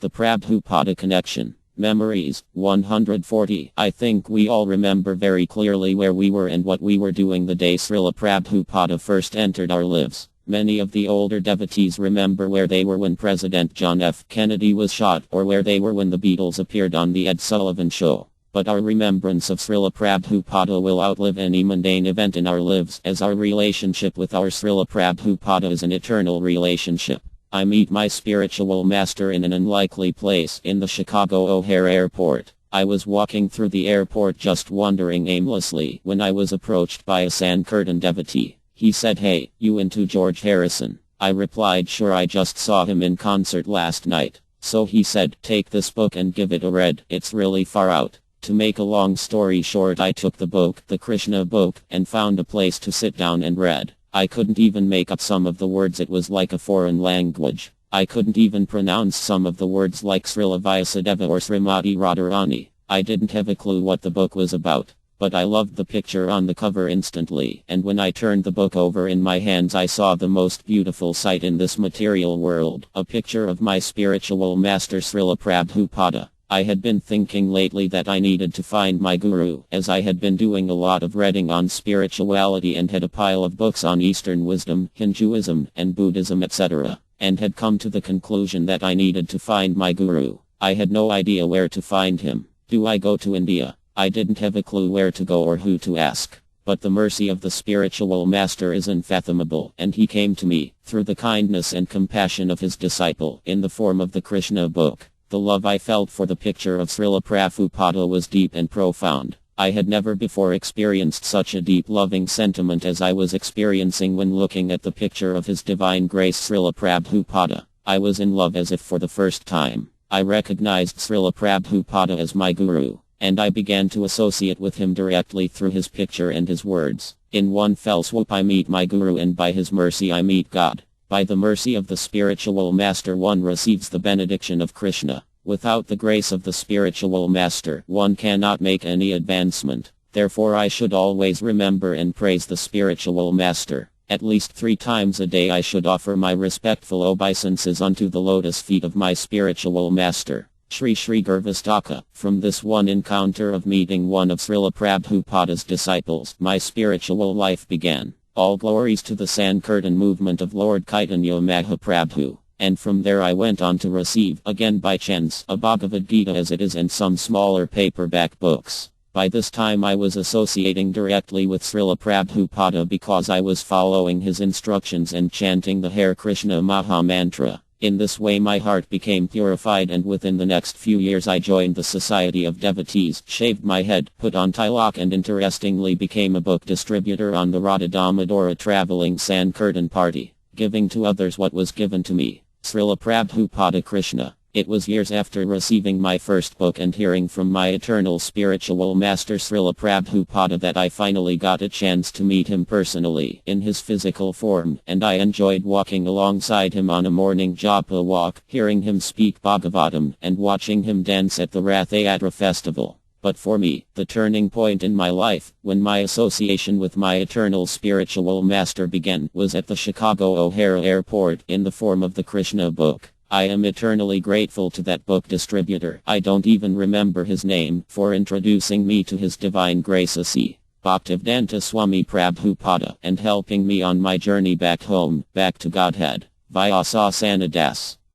The Prabhupada Connection. Memories. 140. I think we all remember very clearly where we were and what we were doing the day Srila Prabhupada first entered our lives. Many of the older devotees remember where they were when President John F. Kennedy was shot, or where they were when the Beatles appeared on the Ed Sullivan Show. But our remembrance of Srila Prabhupada will outlive any mundane event in our lives, as our relationship with our Srila Prabhupada is an eternal relationship. I meet my spiritual master in an unlikely place in the Chicago O'Hare Airport. I was walking through the airport just wandering aimlessly when I was approached by a Sankirtan devotee. He said, "Hey, you into George Harrison?" I replied, "Sure, I just saw him in concert last night." So he said, "Take this book and give it a read, it's really far out." To make a long story short, I took the book, the Krishna book, and found a place to sit down and read. I couldn't even make up some of the words, it was like a foreign language. I couldn't even pronounce some of the words like Srila Vyasadeva or Srimati Radharani. I didn't have a clue what the book was about. But I loved the picture on the cover instantly, and when I turned the book over in my hands I saw the most beautiful sight in this material world, a picture of my spiritual master Srila Prabhupada. I had been thinking lately that I needed to find my guru, as I had been doing a lot of reading on spirituality and had a pile of books on Eastern wisdom, Hinduism, and Buddhism, etc., and had come to the conclusion that I needed to find my guru. I had no idea where to find him. Do I go to India? I didn't have a clue where to go or who to ask. But the mercy of the spiritual master is unfathomable, and he came to me, through the kindness and compassion of his disciple, in the form of the Krishna book. The love I felt for the picture of Srila Prabhupada was deep and profound. I had never before experienced such a deep loving sentiment as I was experiencing when looking at the picture of His Divine Grace Srila Prabhupada. I was in love as if for the first time. I recognized Srila Prabhupada as my guru, and I began to associate with him directly through his picture and his words. In one fell swoop I meet my guru, and by his mercy I meet God. By the mercy of the spiritual master one receives the benediction of Krishna. Without the grace of the spiritual master, one cannot make any advancement. Therefore I should always remember and praise the spiritual master. At least 3 times a day I should offer my respectful obeisances unto the lotus feet of my spiritual master. Shri Shri Gurvastaka. From this one encounter of meeting one of Srila Prabhupada's disciples, my spiritual life began. All glories to the Sankirtan movement of Lord Chaitanya Mahaprabhu. And from there I went on to receive, again by chance, a Bhagavad Gita as it is and some smaller paperback books. By this time I was associating directly with Srila Prabhupada because I was following his instructions and chanting the Hare Krishna Maha Mantra. In this way my heart became purified, and within the next few years I joined the Society of Devotees, shaved my head, put on tilak, and interestingly became a book distributor on the Radha Damodara traveling Sankirtan party, giving to others what was given to me. Srila Prabhupada Krishna. It was years after receiving my first book and hearing from my eternal spiritual master Srila Prabhupada that I finally got a chance to meet him personally in his physical form, and I enjoyed walking alongside him on a morning japa walk, hearing him speak Bhagavatam, and watching him dance at the Rath Yatra festival. But for me, the turning point in my life, when my association with my eternal spiritual master began, was at the Chicago O'Hare Airport in the form of the Krishna book. I am eternally grateful to that book distributor, I don't even remember his name, for introducing me to His Divine Grace A.C. Bhaktivedanta Swami Prabhupada, and helping me on my journey back home, back to Godhead. Vyasa Sanadas.